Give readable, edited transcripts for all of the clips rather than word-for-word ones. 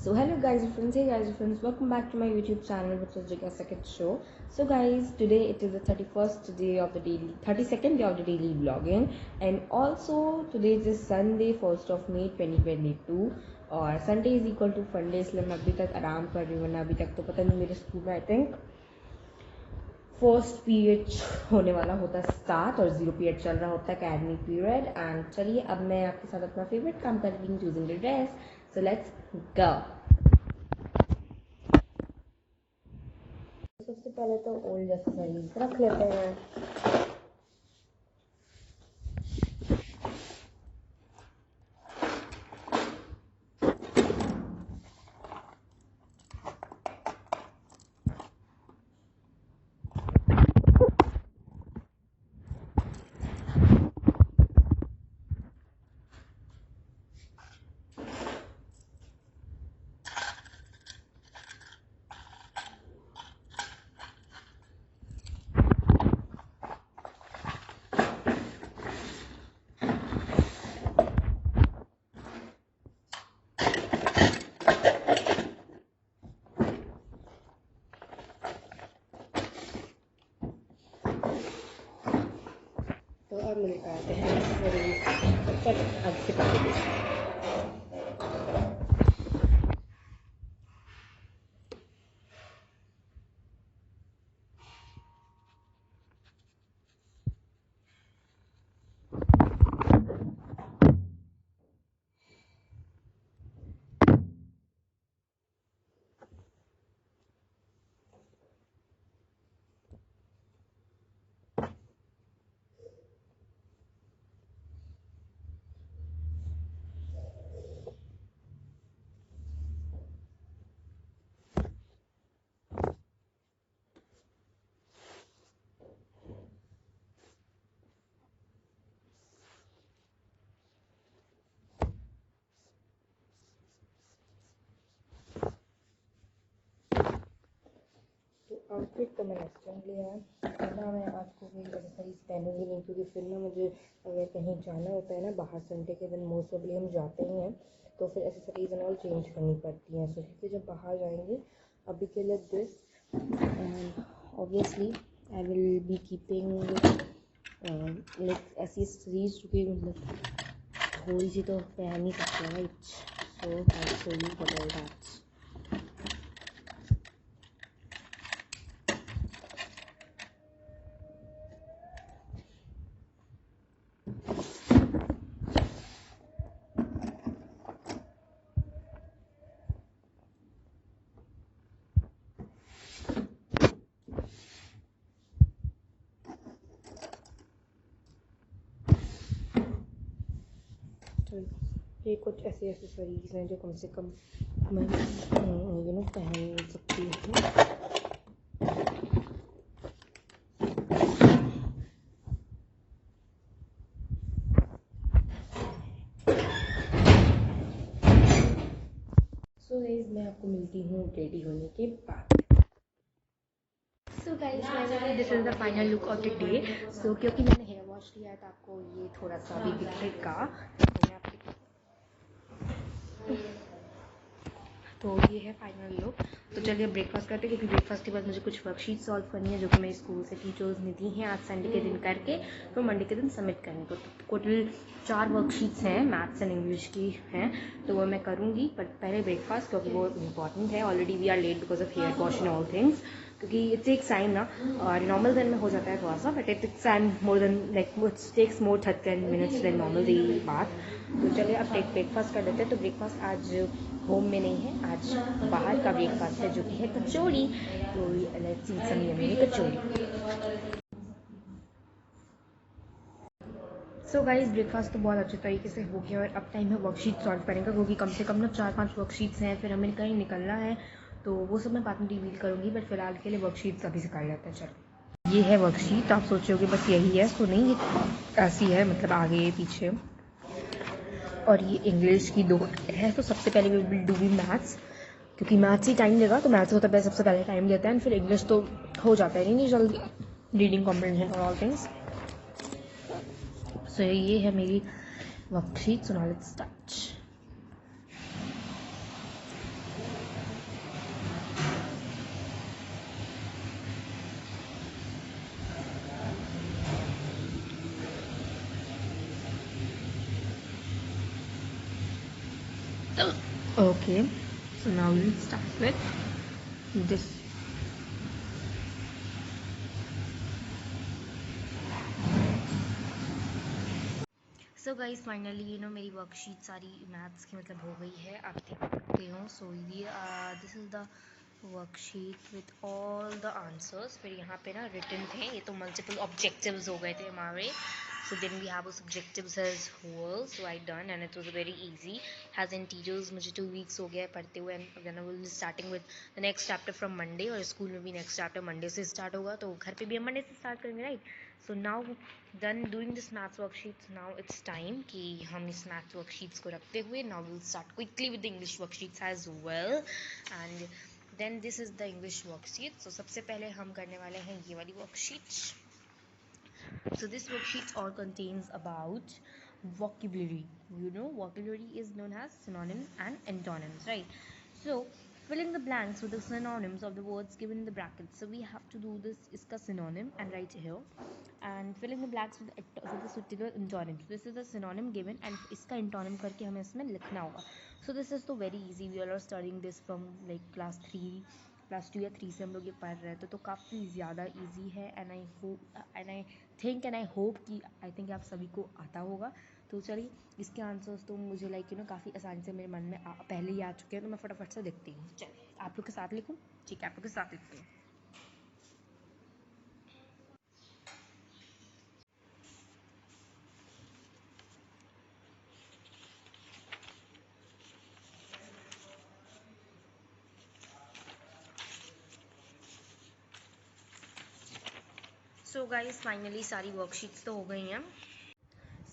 So hello guys and friends, hey guys and friends, welcome back to my YouTube channel, which is Jika Second Show. So guys, today it is the 32nd day of the daily vlogging, and also today is Sunday, 1st of May 2022, और Sunday is equal to fun day, इसलिए मैं अभी तक आराम कर रही हूँ, वरना अभी तक तो पता नहीं मेरे स्कूल में आई थिंक फर्स्ट पीरियड होने वाला होता है स्टार्ट और 0 पीरियड चल रहा होता है अकेडमिक पीरियड। एंड चलिए अब मैं आपके साथ अपना फेवरेट काम कर रही हूँ, choosing the dress. So let's go. सबसे पहले तो ओल्ड एक्सेसरीज रख लेते हैं। तो अब मिलते हैं अब से पहले आउटफिट तो मैंने एक्सचेंज लिया है ना। मैं आज को कोई एक्सेसरीज पहनूंगी नहीं, क्योंकि फिर ना मुझे अगर कहीं जाना होता है ना बाहर, संडे के दिन मोस्ट ऑफली हम जाते ही हैं, तो फिर एक्सेसरीज एंड ऑल चेंज करनी पड़ती हैं। सो फिर जब बाहर जाएंगे, अभी के लिए this, and obviously I will B keeping like ऐसी एक्सेसरीज जो कि मतलब थोड़ी सी तो पहन ही सकते हैं, right. So I show you what all that. ये कुछ ऐसी एक्सेसरीज हैं जो कम से कम मैं पहन सकती हूँ। सो गाइस, मैं आपको मिलती हूँ रेडी होने के बाद। So guys, finally this is the final look of the day. So क्योंकि मैंने हेयर वॉश किया है तो आपको ये थोड़ा सा भी दिखेगा। तो ये है फाइनल लुक। तो चलिए ब्रेकफास्ट करते हैं, क्योंकि ब्रेकफास्ट के बाद मुझे कुछ वर्कशीट सॉल्व करनी है जो कि मेरे स्कूल से टीचर्स ने दी हैं आज संडे के दिन करके, तो मंडे के दिन सबमिट करने को। तो टोटल 4 वर्कशीट्स हैं, मैथ्स एंड इंग्लिश की हैं, तो वो मैं करूँगी। बट पहले ब्रेकफास्ट, क्योंकि वो इंपॉर्टेंट है। Already we are late because of hair wash and all things, क्योंकि इट्स टेक्स टाइम ना, और नॉर्मल दिन में हो जाता है थोड़ा सा, but it time more than like its takes more 30 minutes than normal day बात। तो चलिए अब ब्रेकफास्ट कर लेते हैं। तो ब्रेकफास्ट आज होम में नहीं है, आज बाहर का ब्रेकफास्ट है, जो कि है कचौड़ी। तो let's eat some yummy kachori. So guys, breakfast तो बहुत अच्छे तरीके से हो गया, और अब टाइम है वर्कशीट सॉल्व करने का, क्योंकि कम से कम ना 4-5 वर्कशीट्स हैं, फिर हमें कहीं निकलना है, तो वो सब मैं बाद में रिवील करूँगी। बट फिलहाल के लिए वर्कशीट्स अभी से कर लेते हैं। चलो, ये है वर्कशीट। आप सोचोगे बस यही है, तो नहीं, ऐसी है, मतलब आगे पीछे। और ये इंग्लिश की 2 है। तो सबसे पहले वी विल डू मैथ्स, क्योंकि मैथ्स ही टाइम देगा, तो मैथ्स होता है सबसे पहले टाइम देता है, एंड फिर इंग्लिश तो हो जाता है नहीं जल्दी, रीडिंग कॉम्प्रिहेंशन और ऑल थिंग्स। सो ये है मेरी worksheet. So now let's start. Okay, so now we'll start with this. So guys finally मेरी वर्कशीट सारी मैथ्स की मतलब हो गई है, आप देख सकते हो. सो ये this is the worksheet with all the answers. फिर यहाँ पे ना रिटन थे, ये तो मल्टीपल ऑब्जेक्टिव्स हो गए थे हमारे. So then we have those objectives as whole. So I done and it was very easy. Has integers मुझे 2 weeks हो गया है पढ़ते हुए, and then I will be starting with the next chapter from Monday. और school में भी next chapter Monday से start होगा, तो घर पे भी हम Monday से start करेंगे, right? So now done doing this maths worksheets. Now it's time कि हम इस maths worksheets को रखते हुए now we'll start quickly with the English worksheets as well. And then this is the English worksheet. So सबसे पहले हम करने वाले हैं ये वाली worksheet. So this worksheet all contains about vocabulary. Vocabulary is known as synonyms and antonyms, right? So filling the blanks with the synonyms of the words given in the brackets. So we have to do this iska synonym and write here, and filling the blanks with the suitable antonyms. This is the synonym given and iska antonym करके हमें इसमें लिखना होगा. So this is तो very easy. We all are studying this from like class 2 या 3 से हम लोग ये पढ़ रहे थे, तो काफ़ी ज़्यादा इजी है. And I think and I hope कि आई थिंक आप सभी को आता होगा. तो चलिए इसके आंसर्स तो मुझे काफ़ी आसानी से मेरे मन में पहले ही आ चुके हैं, तो मैं फटाफट से देखती हूँ. चलिए आप लोग के साथ लिखूँ. ठीक है, आप लोग के साथ लिखती हूँ. सो गाइस फाइनली सारी वर्कशीट्स तो हो गई हैं.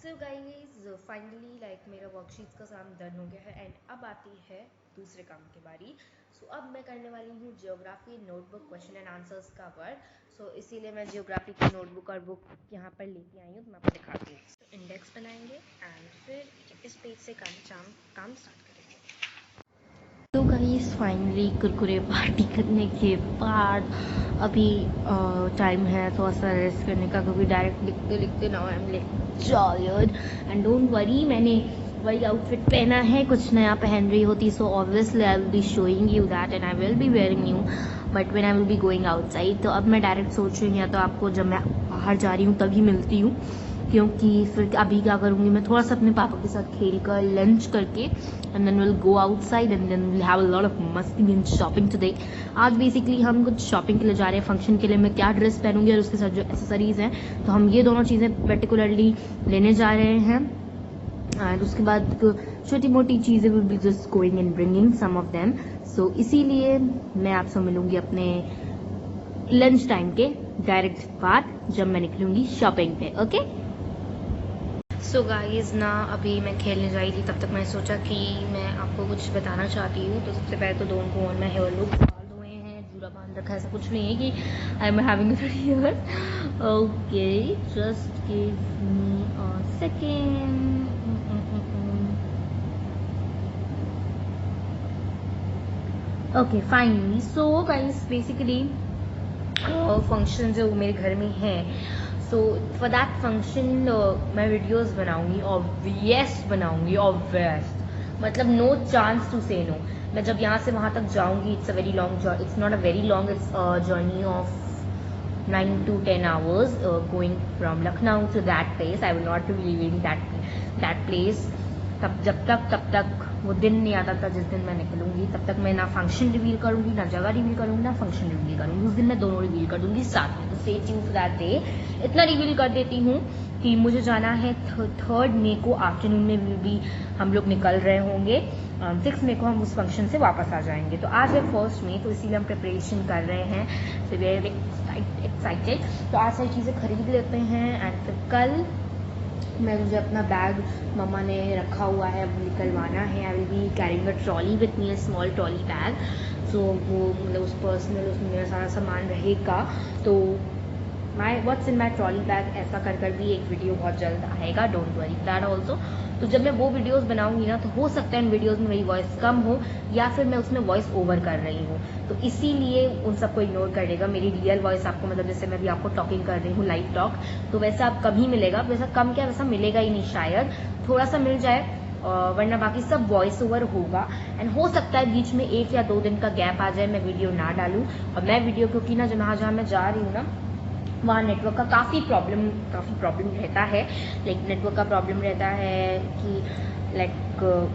सो गाइस फाइनली मेरा वर्कशीट्स का काम डन हो गया है, एंड अब आती है दूसरे काम की बारी. सो अब मैं करने वाली हूँ geography notebook question and answers का वर्क. सो इसीलिए मैं जियोग्राफी की नोटबुक और बुक यहाँ पर लेके आई हूँ, तो मैं आपको दिखाती हूँ. इंडेक्स बनाएंगे एंड फिर इस पेज से काम स्टार्ट करेंगे. तो गाइस फाइनली कुरकुरे पार्टी करने के बाद अभी टाइम है थोड़ा सा रेस्ट करने का, क्योंकि डायरेक्ट लिखते लिखते now I am like tired. And don't worry, मैंने वही आउटफिट पहना है, कुछ नया पहन रही होती, so obviously I will be showing you that and I will B wearing you, but when I will be going outside. तो अब मैं डायरेक्ट सोच रही हूँ या तो आपको जब मैं बाहर जा रही हूँ तभी मिलती हूँ, क्योंकि फिर अभी क्या करूँगी मैं थोड़ा सा अपने पापा के साथ खेल कर लंच करके and then will go outside and then will have a lot of मस्ती एंड शॉपिंग टुडे. आज बेसिकली हम कुछ शॉपिंग के लिए जा रहे हैं, फंक्शन के लिए. मैं क्या ड्रेस पहनूंगी और उसके साथ जो एक्सेसरीज हैं, तो हम ये दोनों चीज़ें पर्टिकुलरली लेने जा रहे हैं. एंड उसके बाद छोटी मोटी चीज़ें will be just going and bringing some of them. So इसीलिए मैं आपसे मिलूंगी अपने लंच टाइम के डायरेक्ट बाद, जब मैं निकलूंगी शॉपिंग पे. ओके सो गाइज ना अभी मैं खेलने जा रही थी, तब तक मैं सोचा कि मैं आपको कुछ बताना चाहती हूँ. तो सबसे पहले तो don't go on my hair look, बाल धोए हैं, जूड़ा बांध रखा है, ऐसा कुछ नहीं है कि I am having a hair. Okay just give me a second. Okay finally so guys basically function जो मेरे घर में है, सो फॉर दैट फंक्शन मैं वीडियोस बनाऊंगी, ऑब्वियस बनाऊंगी, ऑब्वियस मतलब no chance to say no. मैं जब यहाँ से वहाँ तक जाऊंगी, its a very long, its not a very long, its journey of 9 to 10 hours going from Lucknow to that place. I will not be leaving that place. जब तक वो दिन नहीं आता था जिस दिन मैं निकलूंगी, तब तक मैं ना फंक्शन रिवील करूंगी, ना जगह रिवील करूंगी, ना फंक्शन रिवील करूंगी. उस दिन मैं दोनों रिवील कर दूंगी साथ में. तो stay tuned for that day. इतना रिवील कर देती हूँ कि मुझे जाना है 3rd मई को आफ्टरनून में भी हम लोग निकल रहे होंगे. 6 मई को हम उस फंक्शन से वापस आ जाएंगे. तो आज है 1 मई, तो इसीलिए हम प्रिपरेशन कर रहे हैं. So we are excited. तो आज सारी चीज़ें खरीद लेते हैं एंड फिर कल मुझे अपना बैग मम्मा ने रखा हुआ है, वो निकलवाना है. I will be carrying a trolley with me, a small trolley bag. So वो मतलब उस पर्सनल उसमें मेरा सारा सामान रहेगा. तो what's in my trolley bag ऐसा कर भी एक वीडियो बहुत जल्द आएगा, डोंट वरी दैट ऑल्सो. तो जब मैं वो वीडियोस बनाऊंगी ना, तो हो सकता है इन वीडियोस में मेरी वॉइस कम हो या फिर मैं उसमें वॉइस ओवर कर रही हूँ. तो इसीलिए उन सबको इग्नोर कर देगा. मेरी रियल वॉइस आपको मतलब जैसे मैं भी आपको टॉकिंग कर रही हूँ लाइव टॉक, तो वैसा आप कभी मिलेगा, वैसा कम क्या वैसा मिलेगा ही नहीं, शायद थोड़ा सा मिल जाए. वरना बाकी सब वॉइस ओवर होगा। एंड हो सकता है बीच में 1 या 2 दिन का गैप आ जाए, मैं वीडियो ना डालूं। और मैं वीडियो क्योंकि ना जहाँ मैं जा रही हूँ ना वहाँ नेटवर्क का काफ़ी प्रॉब्लम रहता है। लाइक नेटवर्क का प्रॉब्लम रहता है कि लाइक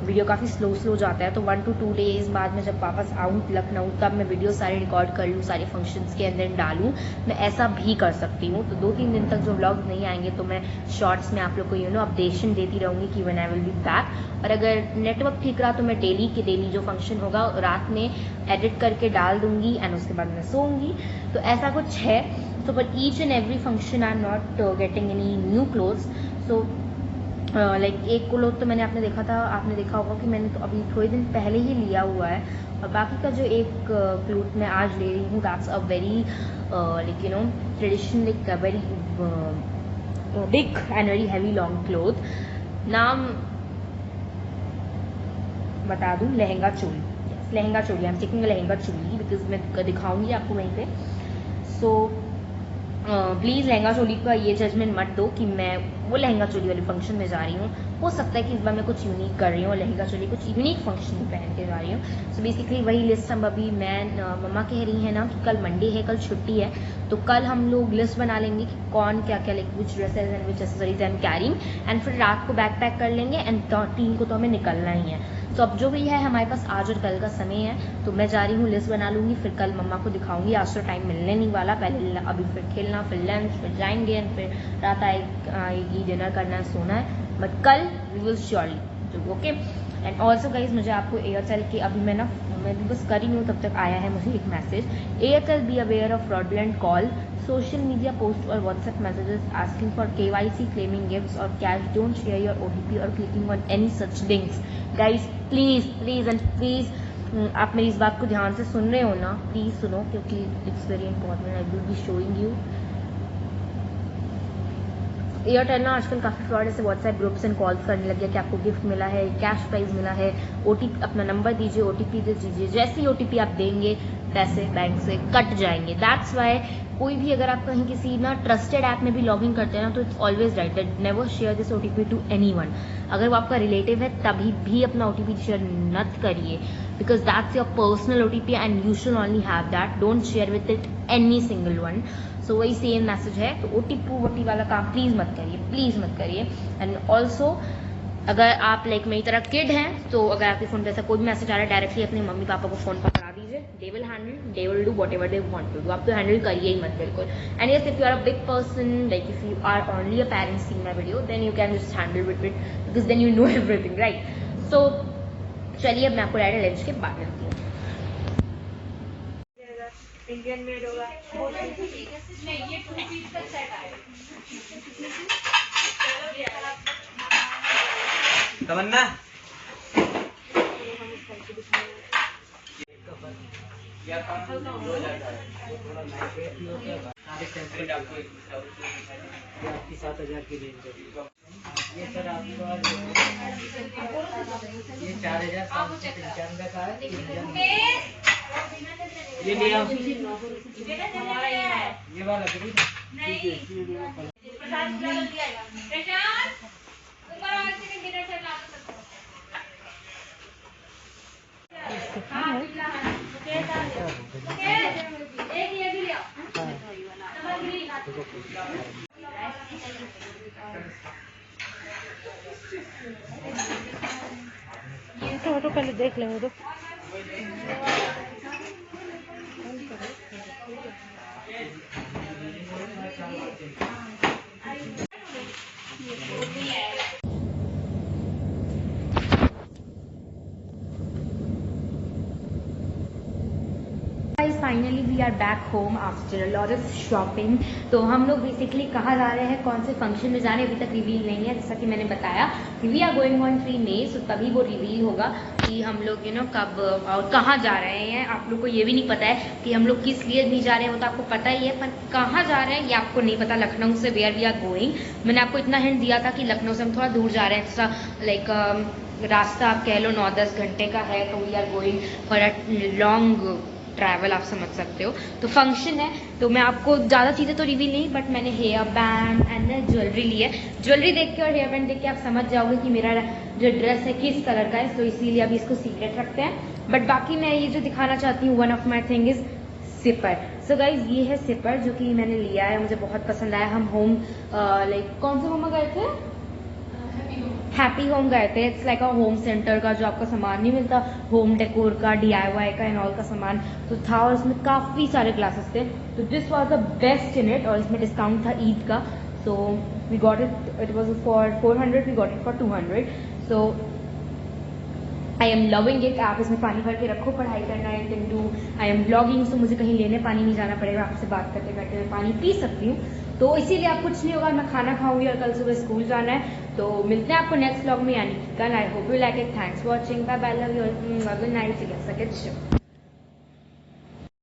वीडियो काफ़ी स्लो जाता है। तो 1 to 2 डेज बाद में जब वापस आऊँ लखनऊ तब मैं वीडियो सारे रिकॉर्ड कर लूँ, सारे फंक्शंस के अंदर डालूँ, मैं ऐसा भी कर सकती हूँ। तो 2-3 दिन तक जो व्लॉग्स नहीं आएंगे तो मैं शॉर्ट्स में आप लोग को अपडेशन देती रहूँगी कि when I will be back. और अगर नेटवर्क ठीक रहा तो मैं डेली जो फंक्शन होगा रात में एडिट करके डाल दूँगी एंड उसके बाद मैं सोऊंगी। तो ऐसा कुछ है। So for each and every function I'm not getting any new clothes. So like एक क्लोथ तो आपने देखा होगा कि मैंने तो अभी थोड़े दिन पहले ही लिया हुआ है। और बाकी का जो एक क्लोथ मैं आज ले रही हूँ that's a very like traditional, like a very big and very heavy long cloth. नाम बता दूँ, lehenga choli. Lehenga choli, I am taking lehenga choli because मैं दिखाऊंगी आपको वहीं पे। सो प्लीज़ लहंगा चोली का ये जजमेंट मत दो कि मैं वो लहंगा चोली वाले फंक्शन में जा रही हूँ। हो सकता है कि इस बार मैं कुछ यूनिक कर रही हूँ, लहंगा चोली कुछ यूनिक फंक्शन में पहन के जा रही हूँ। सो बेसिकली वही लिस्ट हम अभी मम्मा कह रही है ना कि कल मंडे है, कल छुट्टी है, तो कल हम लोग लिस्ट बना लेंगे कि कौन क्या क्या like which dresses and which accessories I am carrying. And फिर रात को बैग पैक कर लेंगे एंड 3 को तो हमें निकलना ही है। तो अब जो भी है हमारे पास आज और कल का समय है, तो मैं जा रही हूँ, लिस्ट बना लूँगी, फिर कल मम्मा को दिखाऊंगी। आज तो टाइम मिलने नहीं वाला, पहले अभी फिर खेलना, फिर लंच, फिर जाएंगे एंड फिर रात आएगी, डिनर करना है, सोना है। बट कल we will surely do, okay. And also guys मुझे आपको एयरटेल की अभी मैं बस कर रही हूँ तब तक आया है मुझे एक message. Airtel be aware of fraudulent call, social media post और WhatsApp messages asking for KYC, claiming gifts और cash. Don't share your OTP और clicking on any such links. Guys please and please आप मेरी इस बात को ध्यान से सुन रहे हो ना, प्लीज सुनो क्योंकि it's very important. I will be showing you. Airtel ना आजकल काफ़ी फ्रॉड ऐसे व्हाट्सएप ग्रुप्स एंड कॉल्स करने लग गया कि आपको गिफ्ट मिला है, कैश प्राइज मिला है, OTP अपना नंबर दीजिए, OTP दे दीजिए। जैसे ही OTP आप देंगे पैसे बैंक से कट जाएंगे। दैट्स वाई कोई भी अगर आप कहीं किसी ना ट्रस्टेड ऐप में भी लॉग इन करते हैं ना तो its always right that never share this OTP to anyone. अगर वो आपका रिलेटिव है तभी भी अपना OTP शेयर मत करिए because that's your personal OTP and you should only have that. Don't share with it any single one. So वही सेम मैसेज है। तो OTP वाला काम प्लीज मत करिए। एंड ऑल्सो अगर आप लाइक मेरी तरह किड हैं तो अगर आपके फोन पे ऐसा कोई भी मैसेज आ रहा है डायरेक्टली अपने मम्मी पापा को फोन पकड़ा दीजिए। They will do whatever they want to do. आप तो हैंडल करिए ही मत बिल्कुल। And yes if you are a big person, like if you are only a parent seeing my video then you can just handle with it because then you know everything, right. So चलिए अब मैं आपको direct lunch के बाद मिलती हूँ। Indian made होगा ये 2 पीस का सेट आएगा। तमन्ना आपकी 7,000 की रेंज है। ये सर आपका ये 4,795 का है। ये ले आओ, ये वाला तो पहले देख लेंगे तो finally we are back home after a lot of shopping. तो हम लोग बेसिकली कहाँ जा रहे हैं, कौन से फंक्शन में जा रहे हैं अभी तक रिवील नहीं है। जैसा कि मैंने बताया कि वी आर गोइंग ऑन 3 मई, सो तभी वो रिवील होगा कि हम लोग कब और कहाँ जा रहे हैं। आप लोग को ये भी नहीं पता है कि हम लोग किस लिए नहीं जा रहे हैं, वो तो आपको पता ही है, पर कहाँ जा रहे हैं ये आपको नहीं पता। लखनऊ से वेयर वी आर गोइंग, मैंने आपको इतना हिंट दिया था कि लखनऊ से हम थोड़ा दूर जा रहे हैं। ऐसा लाइक रास्ता आप कह लो 9-10 घंटे का है। तो we are going for a long travel आप समझ सकते हो। तो फंक्शन है, तो मैं आपको ज़्यादा चीज़ें तो रिवील नहीं, बट मैंने हेयर बैंड एंड ज्वेलरी ली है। ज्वेलरी देख के और हेयर बैंड देख के आप समझ जाओगे कि मेरा जो ड्रेस है किस कलर का है, तो इसीलिए अभी इसको सीक्रेट रखते हैं। बट बाकी मैं ये जो दिखाना चाहती हूँ, one of my thing is sipper. So guys ये है सिपर जो कि मैंने लिया है, मुझे बहुत पसंद आया। हम होम लाइक कौन से होम में गए थे, हैप्पी होम गए थे। It's like a home centre का जो आपका सामान नहीं मिलता, होम डेकोर का, DIY का एंड ऑल का सामान तो था, और इसमें काफ़ी सारे ग्लासेस थे। तो this was the best in it, और इसमें डिस्काउंट था ईद का। So we got it was for 400, we got it for 200। So I am loving it. आप इसमें पानी भर के रखो, पढ़ाई करना है, can do. I am blogging, so मुझे कहीं लेने पानी नहीं जाना पड़ेगा, आपसे बात करते करते मैं पानी पी सकती हूँ। तो इसीलिए आप कुछ नहीं होगा, मैं खाना खाऊंगी और कल सुबह स्कूल जाना है। तो मिलते हैं आपको नेक्स्ट व्लॉग में, यानी कि कल। I hope you like it. Thanks for watching, bye bye, love you, good night.